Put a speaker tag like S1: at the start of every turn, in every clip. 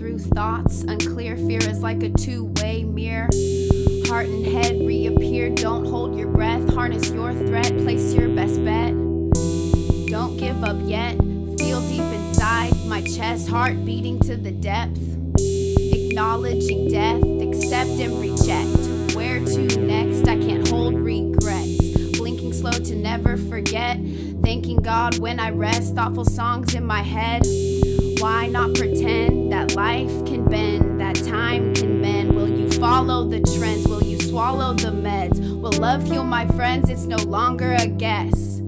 S1: through thoughts. Unclear fear is like a two-way mirror. Heart and head reappear. Don't hold your breath. Harness your threat. Place your best bet. Don't give up yet. Feel deep inside my chest. Heart beating to the depth. Acknowledging death. Accept and reject. Where to next? I can't hold regrets. Blinking slow to never forget. Thanking God when I rest. Thoughtful songs in my head. Why not pretend that life can bend, that time can mend? Will you follow the trends? Will you swallow the meds? Will love heal my friends? It's no longer a guess.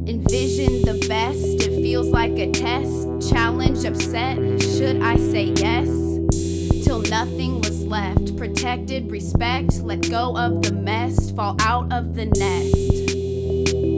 S1: Envision the best. It feels like a test. Challenge, upset. Should I say yes? Till nothing was left. Protected, respect. Let go of the mess. Fall out of the nest.